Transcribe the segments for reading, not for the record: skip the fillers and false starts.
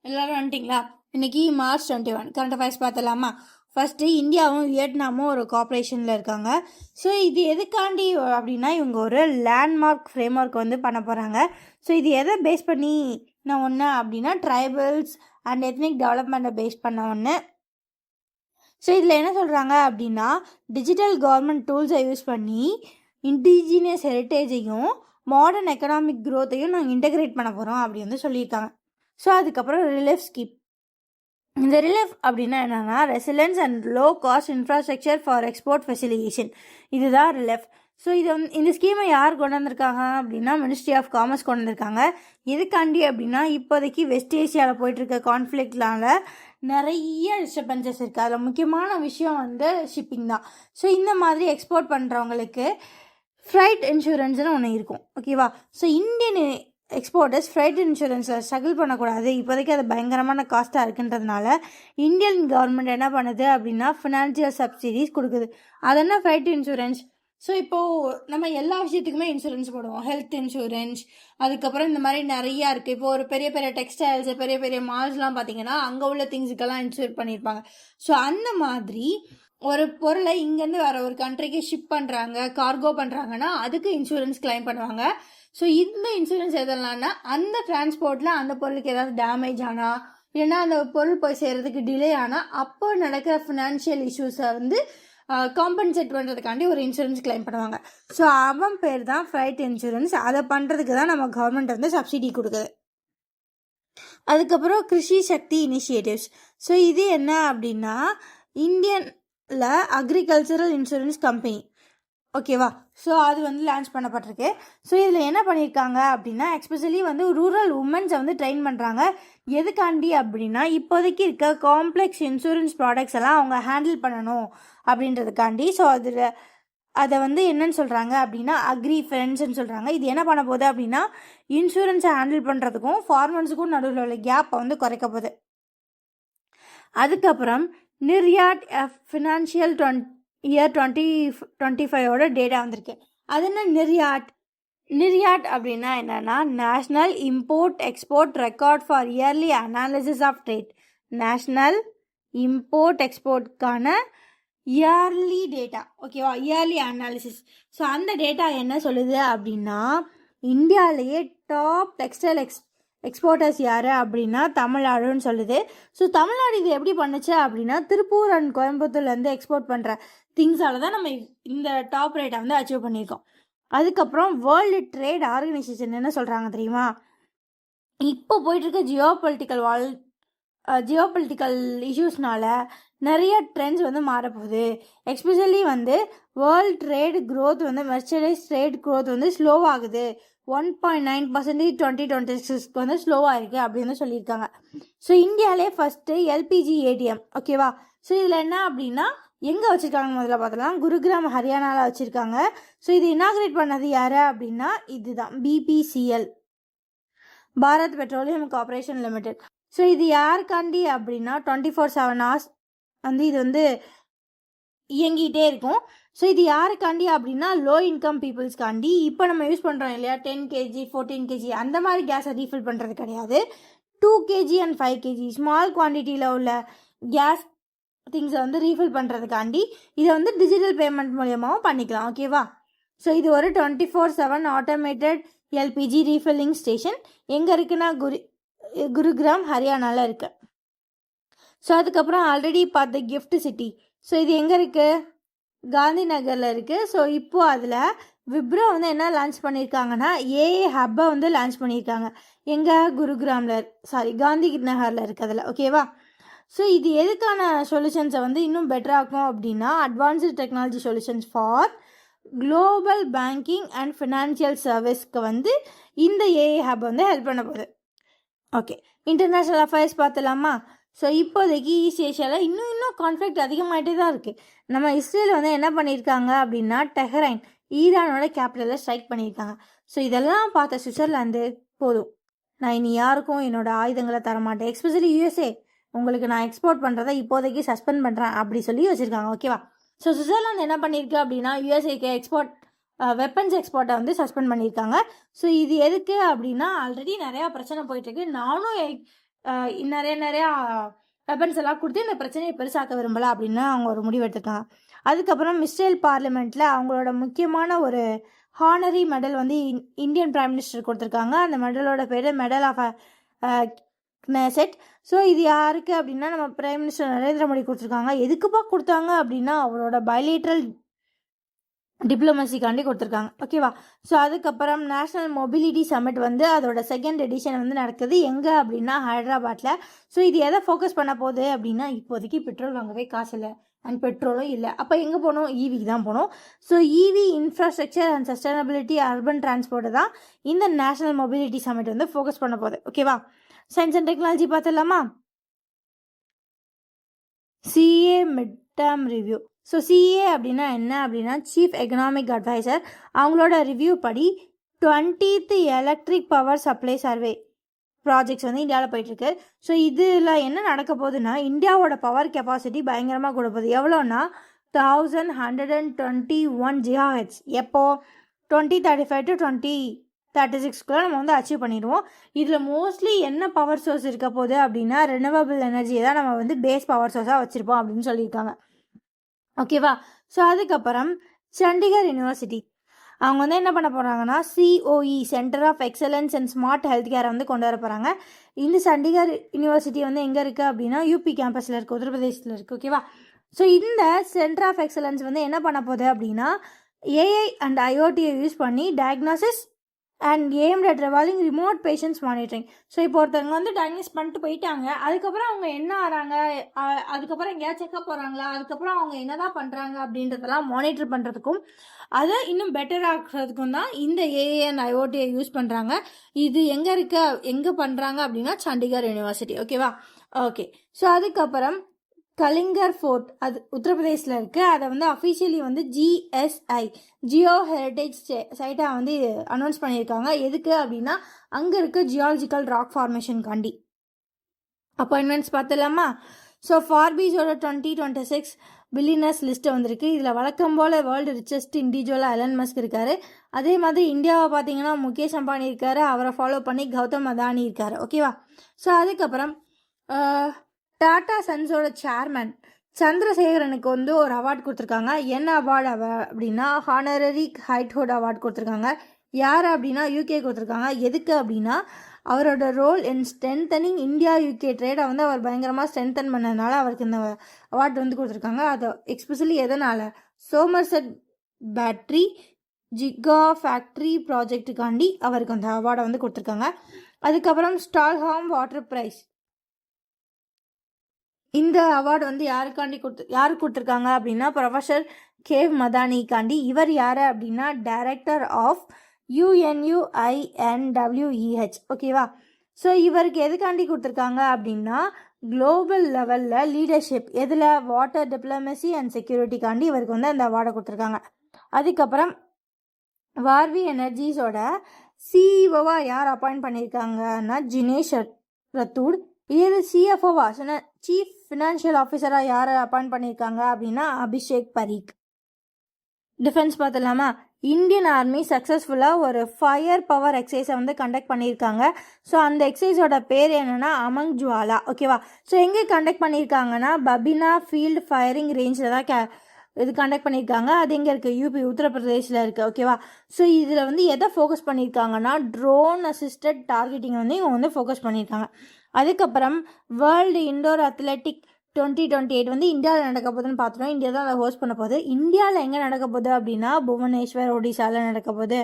எல்லாரும் வந்துட்டிங்களா? இன்னைக்கு March 21 current affairs பார்த்தலாமா? First இந்தியாவும் வியட்நாமும் ஒரு கோஆப்ரேஷனில் இருக்காங்க. ஸோ இது எதுக்காண்டி அப்படின்னா இவங்க ஒரு லேண்ட்மார்க் ஃப்ரேம் ஒர்க் வந்து பண்ண போகிறாங்க. ஸோ இது எதை பேஸ் பண்ணி நான் ஒன்று அப்படின்னா ட்ரைபல்ஸ் அண்ட் எத்னிக் டெவலப்மெண்ட்டை பேஸ் பண்ண ஒன்று. ஸோ இதில் என்ன சொல்கிறாங்க அப்படின்னா டிஜிட்டல் கவர்மெண்ட் டூல்ஸை யூஸ் பண்ணி இண்டிஜினியஸ் ஹெரிட்டேஜையும் மாடர்ன் எக்கனாமிக் க்ரோத்தையும் நாங்கள் இன்டெகிரேட் பண்ண போகிறோம் அப்படி வந்து சொல்லியிருக்காங்க. ஸோ அதுக்கப்புறம் ரிலீஃப் ஸ்கீம். இந்த ரிலீஃப் அப்படின்னா என்னென்னா resilience and low cost infrastructure for export facilitation, இதுதான் ரிலீஃப். ஸோ இது வந்து இந்த ஸ்கீமை யார் கொண்டு வந்திருக்காங்க அப்படின்னா மினிஸ்ட்ரி ஆஃப் காமர்ஸ் கொண்டு வந்திருக்காங்க. எதுக்காண்டி அப்படின்னா இப்போதைக்கு வெஸ்ட் ஏஷியாவில் போயிட்டுருக்க கான்ஃப்ளிக்ட்னால நிறைய டிஸ்டர்பன்சஸ் இருக்குது. அதில் முக்கியமான விஷயம் வந்து ஷிப்பிங் தான். ஸோ இந்த மாதிரி எக்ஸ்போர்ட் பண்ணுறவங்களுக்கு ஃப்ரைட் இன்சூரன்ஸ்னு ஒன்று இருக்கும், ஓகேவா? ஸோ இந்தியன் எக்ஸ்போர்ட்டர்ஸ் ஃப்ரைட் இன்சூரன்ஸில் ஸ்ட்ரகிள் பண்ணக்கூடாது, இப்போதைக்கு அது பயங்கரமான காஸ்ட்டாக இருக்குன்றதுனால இந்தியன் கவர்மெண்ட் என்ன பண்ணுது அப்படின்னா ஃபினான்ஷியல் சப்சிடிஸ் கொடுக்குது. அது என்ன ஃப்ரைட் இன்சூரன்ஸ்? ஸோ இப்போது நம்ம எல்லா விஷயத்துக்குமே இன்சூரன்ஸ் போடுவோம், ஹெல்த் இன்சூரன்ஸ், அதுக்கப்புறம் இந்த மாதிரி நிறையா இருக்குது. இப்போ ஒரு பெரிய பெரிய டெக்ஸ்டைல்ஸு பெரிய பெரிய மால்ஸ்லாம் பார்த்தீங்கன்னா அங்கே உள்ள திங்ஸுக்கெல்லாம் இன்சூர் பண்ணியிருப்பாங்க. ஸோ அந்த மாதிரி ஒரு பொருளை இங்கேருந்து வேறு ஒரு கண்ட்ரிக்கு ஷிப் பண்ணுறாங்க, கார்கோ பண்ணுறாங்கன்னா அதுக்கு இன்சூரன்ஸ் கிளைம் பண்ணுவாங்க. ஸோ இந்த இன்சூரன்ஸ் எதெல்லாம்னா அந்த டிரான்ஸ்போர்ட்டில் அந்த பொருளுக்கு ஏதாவது டேமேஜ் ஆனால் இல்லைன்னா அந்த பொருள் போய் சேர்கிறதுக்கு டிலே ஆனால் அப்போ நடக்கிற ஃபினான்ஷியல் இஷ்யூஸை வந்து காம்பன்சேட் பண்ணுறதுக்காண்டி ஒரு இன்சூரன்ஸ் கிளைம் பண்ணுவாங்க. ஸோ அவன் பேர் தான் ஃப்ரைட் இன்சூரன்ஸ். அதை பண்ணுறதுக்கு தான் நம்ம கவர்மெண்ட் வந்து சப்சிடி கொடுக்குது. அதுக்கப்புறம் கிருஷி சக்தி இனிஷியேட்டிவ்ஸ். ஸோ இது என்ன அப்படின்னா இந்தியனில் அக்ரிகல்ச்சரல் இன்சூரன்ஸ் கம்பெனி, ஓகேவா? ஸோ அது வந்து லான்ச் பண்ணப்பட்டிருக்கு. ஸோ இதில் என்ன பண்ணியிருக்காங்க அப்படின்னா எக்ஸ்பெஷலி வந்து ரூரல் உமன்ஸை வந்து ட்ரெயின் பண்ணுறாங்க. எதுக்காண்டி அப்படின்னா இப்போதைக்கு இருக்க காம்ப்ளெக்ஸ் இன்சூரன்ஸ் ப்ராடக்ட்ஸ் எல்லாம் அவங்க ஹேண்டில் பண்ணணும் அப்படின்றதுக்காண்டி. ஸோ அதை வந்து என்னன்னு சொல்கிறாங்க அப்படின்னா அக்ரி ஃப்ரெண்ட்ஸ்ன்னு சொல்கிறாங்க. இது என்ன பண்ண போகுது அப்படின்னா இன்சூரன்ஸை ஹேண்டில் பண்ணுறதுக்கும் ஃபார்மர்ஸுக்கும் நடுவில் உள்ள கேப்பை வந்து குறைக்க போகுது. அதுக்கப்புறம் நிர்யாட் ஃபினான்ஷியல் இயர் 2025 டேட்டா வந்திருக்கு. அது என்ன நிர்யாட் அப்படின்னா என்னன்னா national import export record for yearly analysis of trade. National import எக்ஸ்போர்ட்கான இயர்லி டேட்டா, ஓகேவா? Yearly analysis. ஸோ அந்த டேட்டா என்ன சொல்லுது அப்படின்னா இந்தியாவிலேயே டாப் டெக்ஸ்டைல் எக்ஸ்போர்ட்டர்ஸ் யார் அப்படின்னா தமிழ்நாடுன்னு சொல்லுது. ஸோ தமிழ்நாடு இது எப்படி பண்ணுச்சு அப்படின்னா திருப்பூர் அண்ட் கோயம்புத்தூர்லேருந்து எக்ஸ்போர்ட் பண்ணுற திங்ஸால் தான் நம்ம இந்த டாப் ரேட்டை வந்து அச்சீவ் பண்ணியிருக்கோம். அதுக்கப்புறம் வேர்ல்டு ட்ரேட் ஆர்கனைசேஷன் என்ன சொல்கிறாங்க தெரியுமா? இப்போ போயிட்டுருக்க ஜியோபொலிட்டிக்கல் இஷ்யூஸ்னால நிறைய ட்ரெண்ட்ஸ் வந்து மாறப்போகுது. எஸ்பெஷலி வந்து வேர்ல்டு ட்ரேட் க்ரோத் வந்து மெர்ச்சன்டைஸ் ட்ரேட் க்ரோத் வந்து ஸ்லோவாகுது. 1.9% 2026 வந்து ஸ்லோவாக இருக்குது அப்படின்னு சொல்லியிருக்காங்க. ஸோ இந்தியாவிலே ஃபஸ்ட்டு எல்பிஜி ஏடிஎம், ஓகேவா? ஸோ இதில் என்ன அப்படின்னா எங்கே வச்சுருக்காங்க முதல்ல பார்த்தலாம், குருகிராம் ஹரியானாவில் வச்சுருக்காங்க. ஸோ இது இனாக்ரேட் பண்ணது யார் அப்படின்னா இதுதான் BPCL, Bharat petroleum corporation limited. So இது யாருக்காண்டி அப்படின்னா 24/7 hours வந்து இது வந்து இயங்கிகிட்டே இருக்கும். ஸோ இது யாருக்காண்டி அப்படின்னா லோ இன்கம் பீப்புள்ஸ்க்காண்டி. இப்போ நம்ம யூஸ் பண்ணுறோம் இல்லையா 10 kg 14 kg அந்த மாதிரி கேஸை ரீஃபில் பண்ணுறது கிடையாது. 2 kg and 5 kg ஸ்மால் குவான்டிட்டியில் உள்ள கேஸ் திங்ஸை வந்து ரீஃபில் பண்ணுறதுக்காண்டி இதை வந்து டிஜிட்டல் பேமெண்ட் மூலியமாகவும் பண்ணிக்கலாம், ஓகேவா? ஸோ இது ஒரு 24/7 ஆட்டோமேட்டட் எல்பிஜி ரீஃபில்லிங் ஸ்டேஷன். எங்கே இருக்குன்னா குருகிராம் ஹரியானாவில் இருக்குது. ஸோ அதுக்கப்புறம் ஆல்ரெடி பார்த்த கிஃப்ட் சிட்டி. ஸோ இது எங்கே இருக்குது? காந்தி நகரில் இருக்குது. ஸோ இப்போது அதில் விப்ரோ வந்து என்ன லான்ச் பண்ணியிருக்காங்கன்னா ஏஏ ஹப்பை வந்து லான்ச் பண்ணியிருக்காங்க. எங்கே? காந்தி நகரில் இருக்கிறதுல, ஓகேவா? ஸோ இது எதுக்கான சொல்யூஷன்ஸை வந்து இன்னும் பெட்டராகும் அப்படின்னா advanced technology solutions for global banking and financial சர்வீஸ்க்கு வந்து இந்த ஏஏ ஹப் வந்து ஹெல்ப் பண்ண போகுது. ஓகே, இன்டர்நேஷ்னல் அஃபேர்ஸ் பார்த்துலாமா? ஸோ இப்போதைக்கு ஈஸ்ட் ஏஷியாவில் இன்னும் கான்ஃப்ளிக்ட் அதிகமாகிட்டே தான் இருக்குது. நம்ம இஸ்ரேல் வந்து என்ன பண்ணியிருக்காங்க அப்படின்னா டெஹ்ரைன் ஈரானோட கேபிட்டலில் ஸ்ட்ரைக் பண்ணியிருக்காங்க. ஸோ இதெல்லாம் பார்த்த சுவிட்சர்லாந்து போதும், நான் இனி யாருக்கும் என்னோட ஆயுதங்களை தரமாட்டேன், எஸ்பெஷலி யூஎஸ்ஏ உங்களுக்கு நான் எக்ஸ்போர்ட் பண்ணுறதை இப்போதைக்கு சஸ்பெண்ட் பண்ணுறேன் அப்படி சொல்லி வச்சுருக்காங்க, ஓகேவா? ஸோ சுவிட்சர்லாந்து என்ன பண்ணியிருக்கு அப்படின்னா யூஎஸ்ஏக்கு வெப்பன்ஸ் எக்ஸ்போர்ட்டை வந்து சஸ்பெண்ட் பண்ணியிருக்காங்க. ஸோ இது எதுக்கு அப்படின்னா ஆல்ரெடி நிறையா பிரச்சனை போயிட்டுருக்கு. நானும் நிறைய நிறையா வெப்பன்ஸ் எல்லாம் கொடுத்து இந்த பிரச்சனையை பெருசாக்க விரும்பலை அப்படின்னு அவங்க ஒரு முடிவு எடுத்துருக்காங்க. அதுக்கப்புறம் இஸ்ரேல் பார்லிமெண்ட்டில் அவங்களோட முக்கியமான ஒரு ஹானரி மெடல் வந்து இந்தியன் பிரைம் மினிஸ்டர் கொடுத்துருக்காங்க. அந்த மெடலோட பேர் மெடல் ஆஃப் கனெசெட். ஸோ இது யாருக்கு அப்படின்னா நம்ம பிரைம் மினிஸ்டர் நரேந்திர மோடி கொடுத்துருக்காங்க. எதுக்குப்பா கொடுத்தாங்க அப்படின்னா அவரோட பைலேட்ரல் டிப்ளமசிக்காண்டி கொடுத்துருக்காங்க. ஓகேவா? ஸோ அதுக்கப்புறம் நேஷ்னல் மொபிலிட்டி சமிட் வந்து அதோட செகண்ட் எடிஷன் வந்து நடக்குது. எங்கே அப்படின்னா ஹைதராபாத்தில். ஸோ இது எதை ஃபோக்கஸ் பண்ண போகுது அப்படின்னா இப்போதைக்கு பெட்ரோல் வாங்கவே காசு இல்லை அண்ட் பெட்ரோலும் இல்லை. அப்போ எங்கே போகணும்? ஈவிக்கு தான் போகணும். So EV infrastructure and sustainability urban transport தான் இந்த நேஷ்னல் மொபிலிட்டி சமிட் வந்து ஃபோக்கஸ் பண்ண போகுது. ஓகேவா? சயின்ஸ் அண்ட் டெக்னாலஜி பார்த்துடலாமா? CA mid term review. So CA அப்படின்னா என்ன அப்படின்னா சீஃப் எக்கனாமிக் அட்வைசர். அவங்களோட ரிவ்யூ படி 20th electric power supply survey projects வந்து இந்தியாவில் போயிட்டுருக்கு. ஸோ இதில் என்ன நடக்க போகுதுன்னா இந்தியாவோட பவர் கெப்பாசிட்டி பயங்கரமாக கூட போகுது. எவ்வளோன்னா 1121 GHz. எப்போ 2035 to 2036 நம்ம வந்து அச்சீவ் பண்ணிடுவோம். இதில் மோஸ்ட்லி என்ன பவர் சோர்ஸ் இருக்க போகுது அப்படின்னா ரெனிவபிள் எனர்ஜியை தான் நம்ம வந்து பேஸ் பவர் சோர்ஸாக வச்சுருப்போம் அப்படின்னு சொல்லியிருக்காங்க. ஓகேவா? ஸோ அதுக்கப்புறம் சண்டிகர் யூனிவர்சிட்டி அவங்க வந்து என்ன பண்ண போகிறாங்கன்னா COE centre of excellence and smart health கேரை வந்து கொண்டு வர போகிறாங்க. இந்த சண்டிகர் யூனிவர்சிட்டி வந்து எங்கே இருக்குது அப்படின்னா யூபி கேம்பஸில் இருக்குது, உத்தரப்பிரதேசத்தில் இருக்குது. ஓகேவா? ஸோ இந்த சென்டர் ஆஃப் எக்ஸலன்ஸ் வந்து என்ன பண்ண போகுது அப்படின்னா AI அண்ட் IoTயை யூஸ் பண்ணி diagnosis and aimed at revolving remote patients monitoring. So இப்போ ஒருத்தவங்க வந்து டயக்னோஸ் பண்ணிட்டு போயிட்டாங்க, அதுக்கப்புறம் அவங்க என்ன ஆகிறாங்க, அதுக்கப்புறம் எங்கேயாவது செக்அப் போகிறாங்களா, அதுக்கப்புறம் அவங்க என்ன தான் பண்ணுறாங்க அப்படின்றதெல்லாம் மானிட்டர் பண்ணுறதுக்கும் அதை இன்னும் பெட்டர் ஆக்குறதுக்கும் தான் இந்த AI அண்ட் IoTயை யூஸ் பண்ணுறாங்க. இது எங்கே பண்ணுறாங்க அப்படின்னா சண்டிகர் யூனிவர்சிட்டி. ஓகேவா? ஓகே. ஸோ அதுக்கப்புறம் கலிங்கர் ஃபோர்ட் அது உத்தரப்பிரதேசில் இருக்குது. அதை வந்து அஃபிஷியலி வந்து GSI ஜியோ ஹெரிட்டேஜ் சைட்டாக வந்து அனௌன்ஸ் பண்ணியிருக்காங்க. எதுக்கு அப்படின்னா அங்கே இருக்க ஜியாலஜிக்கல் ராக் ஃபார்மேஷன் காண்டி. அப்பாயின்மெண்ட்ஸ் பார்த்துலாமா? ஸோ ஃபார்பீஸோட 2026 பில்லியனர்ஸ் லிஸ்ட்டு வந்திருக்கு. இதில் வழக்கம் போல் வேர்ல்டு ரிச்சஸ்ட் இண்டிவிஜுவலாக எலன் மஸ்க் இருக்கார். அதே மாதிரி இந்தியாவை பார்த்தீங்கன்னா முகேஷ் அம்பானி இருக்கார், அவரை ஃபாலோ பண்ணி கௌதம் அதானி இருக்கார். ஓகேவா? ஸோ அதுக்கப்புறம் டாடா சன்ஸோட சேர்மன் சந்திரசேகரனுக்கு வந்து ஒரு அவார்டு கொடுத்துருக்காங்க. என்ன அவார்டு அப்படின்னா ஹானரரி ஹைட்ஹுட் அவார்டு கொடுத்துருக்காங்க. யார் அப்படின்னா UK கொடுத்துருக்காங்க. எதுக்கு அப்படின்னா அவரோட role in strengthening India UK ட்ரேடை வந்து அவர் பயங்கரமாக ஸ்ட்ரென்தன் பண்ணதுனால அவருக்கு இந்த அவார்டு வந்து கொடுத்துருக்காங்க. அது எக்ஸ்பெஷலி எதனால் சோமர்செட் பேட்ரி ஜிகா ஃபேக்ட்ரி ப்ராஜெக்டுக்காண்டி அவருக்கு அந்த அவார்டை வந்து கொடுத்துருக்காங்க. அதுக்கப்புறம் ஸ்டால்ஹாம் வாட்டர் ப்ரைஸ் இந்த அவார்டு வந்து யாருக்கு கொடுத்துருக்காங்க அப்படின்னா ப்ரொஃபஸர் கேவ் மதானிக்காண்டி. இவர் யார் அப்படின்னா டைரக்டர் ஆஃப் UNUINWEH. ஓகேவா? ஸோ இவருக்கு எதுக்காண்டி கொடுத்துருக்காங்க அப்படின்னா குளோபல் லெவலில் லீடர்ஷிப் எதில் வாட்டர் டிப்ளமசி அண்ட் செக்யூரிட்டிக்காண்டி இவருக்கு வந்து அந்த அவார்டை கொடுத்துருக்காங்க. அதுக்கப்புறம் வார்வி எனர்ஜிஸோட CEOவாக யார் அப்பாயிண்ட் பண்ணியிருக்காங்கன்னா ஜினேஷ் ரத்தூட். இது CFOவா சீஃப் ஃபினான்ஷியல் ஆஃபீஸராக யாரை அப்பாயிண்ட் பண்ணியிருக்காங்க அப்படின்னா அபிஷேக் பரீக். டிஃபென்ஸ் பார்த்துலாமா? இந்தியன் ஆர்மி சக்ஸஸ்ஃபுல்லாக ஒரு ஃபயர் பவர் எக்ஸசைஸை வந்து கண்டக்ட் பண்ணியிருக்காங்க. ஸோ அந்த எக்ஸசைஸோட பேர் என்னென்னா அமங் ஜுவாலா. ஓகேவா? ஸோ எங்கே கண்டக்ட் பண்ணியிருக்காங்கன்னா பபினா ஃபீல்டு ஃபயரிங் ரேஞ்சில் தான் இது கண்டக்ட் பண்ணியிருக்காங்க. அது எங்கே இருக்குது? UP உத்தரப்பிரதேசில் இருக்குது. ஓகேவா? ஸோ இதில் வந்து எதை ஃபோக்கஸ் பண்ணியிருக்காங்கன்னா ட்ரோன் அசிஸ்டட் டார்கெட்டிங் வந்து இவங்க வந்து ஃபோக்கஸ் பண்ணியிருக்காங்க. அதுக்கப்புறம் வேர்ல்டு இண்டோர் அத்லெட்டிக் 2028 வந்து இந்தியாவில் நடக்க போகுதுன்னு பார்த்துட்டோம். இந்தியா தான் அதை ஹோஸ்ட் பண்ண போகுது. இந்தியாவில் எங்கே நடக்க போகுது அப்படின்னா புவனேஸ்வர் ஒடிசாவில் நடக்க போகுது.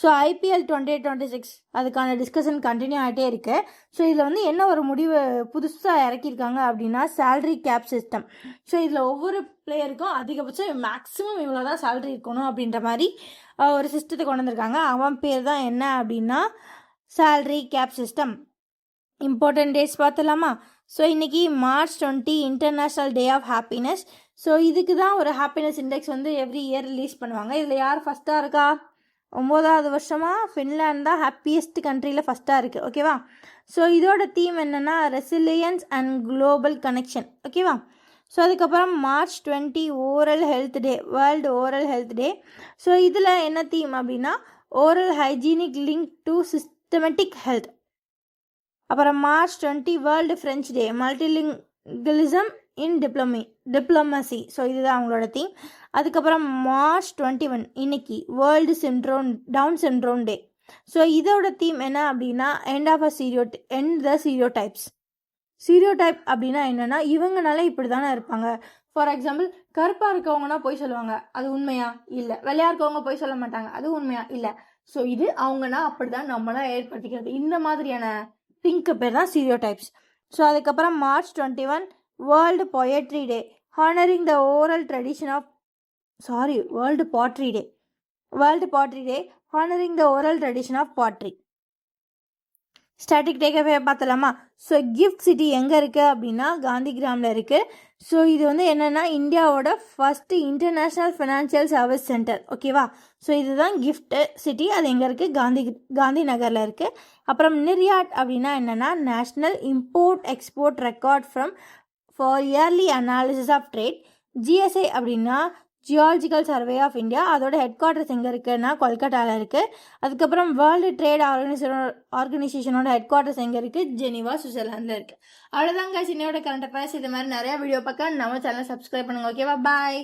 ஸோ IPL 2026 அதுக்கான டிஸ்கஷன் கண்டினியூ ஆகிட்டே இருக்குது. ஸோ இதில் வந்து என்ன ஒரு முடிவு புதுசாக இறக்கியிருக்காங்க அப்படின்னா சேல்ரி கேப் சிஸ்டம். ஸோ இதில் ஒவ்வொரு பிளேயருக்கும் அதிகபட்சம் மேக்ஸிமம் இவ்வளோ தான் சேல்ரி இருக்கணும் அப்படின்ற மாதிரி ஒரு சிஸ்டத்தை கொண்டு வந்திருக்காங்க. அவன் பேர் தான் என்ன அப்படின்னா salary cap system. Important dates பார்த்துலாமா? ஸோ இன்றைக்கி March 20 international day of happiness. So இதுக்கு தான் ஒரு ஹாப்பினஸ் இண்டெக்ஸ் வந்து எவ்ரி இயர் ரிலீஸ் பண்ணுவாங்க. இதில் யார் ஃபஸ்ட்டாக இருக்கா? 9வது வருஷமாக ஃபின்லாண்ட் தான் ஹாப்பியஸ்ட் கண்ட்ரியில் ஃபஸ்ட்டாக இருக்குது. ஓகேவா? ஸோ இதோட தீம் என்னென்னா ரெசிலியன்ஸ் அண்ட் குளோபல் கனெக்ஷன். ஓகேவா? ஸோ அதுக்கப்புறம் March 20 ஓரல் ஹெல்த் டே, வேர்ல்டு ஓரல் ஹெல்த் டே. ஸோ இதில் என்ன தீம் அப்படின்னா oral hygienic link to systematic health அப்புறம் மார்ச் 20 வேர்ல்டு ஃப்ரெஞ்ச் டே, மல்டிலிங்குவலிசம் இன் டிப்ளமசி. ஸோ இதுதான் அவங்களோட தீம். அதுக்கப்புறம் மார்ச் 21 இன்னைக்கு world down syndrome day. So இதோட தீம் என்ன அப்படின்னா எண்ட் த ஸ்டீரியோடைப்ஸ். ஸ்டீரியோடைப் அப்படின்னா என்னென்னா இவங்கனால இப்படி தானே இருப்பாங்க. ஃபார் எக்ஸாம்பிள், கருப்பாக இருக்கவங்கன்னா போய் சொல்லுவாங்க, அது உண்மையா? இல்லை. வெள்ளையாக இருக்கவங்க போய் சொல்ல மாட்டாங்க, அது உண்மையா? இல்லை. ஸோ இது அவங்கன்னா அப்படி தான் நம்மளாம் ஏற்படுத்திக்கிறது. இந்த மாதிரியான திங்க்கு பேர் தான் ஸ்டீரியோடைப்ஸ். ஸோ அதுக்கப்புறம் March 21 world poetry day, honouring the oral tradition of world poetry day, honouring the oral tradition of poetry. Static takeaway பார்த்தலாமா? ஸோ கிஃப்ட் சிட்டி எங்கே இருக்குது அப்படின்னா காந்திகிராமில் இருக்குது. ஸோ இது வந்து என்னென்னா இந்தியாவோட first international financial service centre. ஓகேவா? ஸோ இதுதான் கிஃப்ட் சிட்டி. அது எங்கே இருக்குது? காந்தி நகரில் இருக்குது. அப்புறம் நிர்யாட் அப்படின்னா என்னென்னா national import export record for yearly analysis of trade. GSI அப்படின்னா ஜியாலஜிக்கல் சர்வே ஆஃப் இந்தியா. அதோட ஹெட் குவார்ட்டர்ஸ் எங்கே இருக்குன்னா கொல்கட்டாவில் இருக்குது. அதுக்கப்புறம் வேர்ல்டு ட்ரேட் ஆர்கனைசேஷனோட ஹெட் குவார்ட்டர்ஸ் எங்கே இருக்குது? ஜெனீவா, சுவிட்சர்லாந்தில் இருக்குது. அவ்வளோதாங்க இன்னையோட கரண்ட் அஃபேர்ஸ். இது மாதிரி நிறையா வீடியோ பார்க்க நம்ம சேனலை சப்ஸ்கிரைப் பண்ணுங்கள். ஓகேவா? பாய்.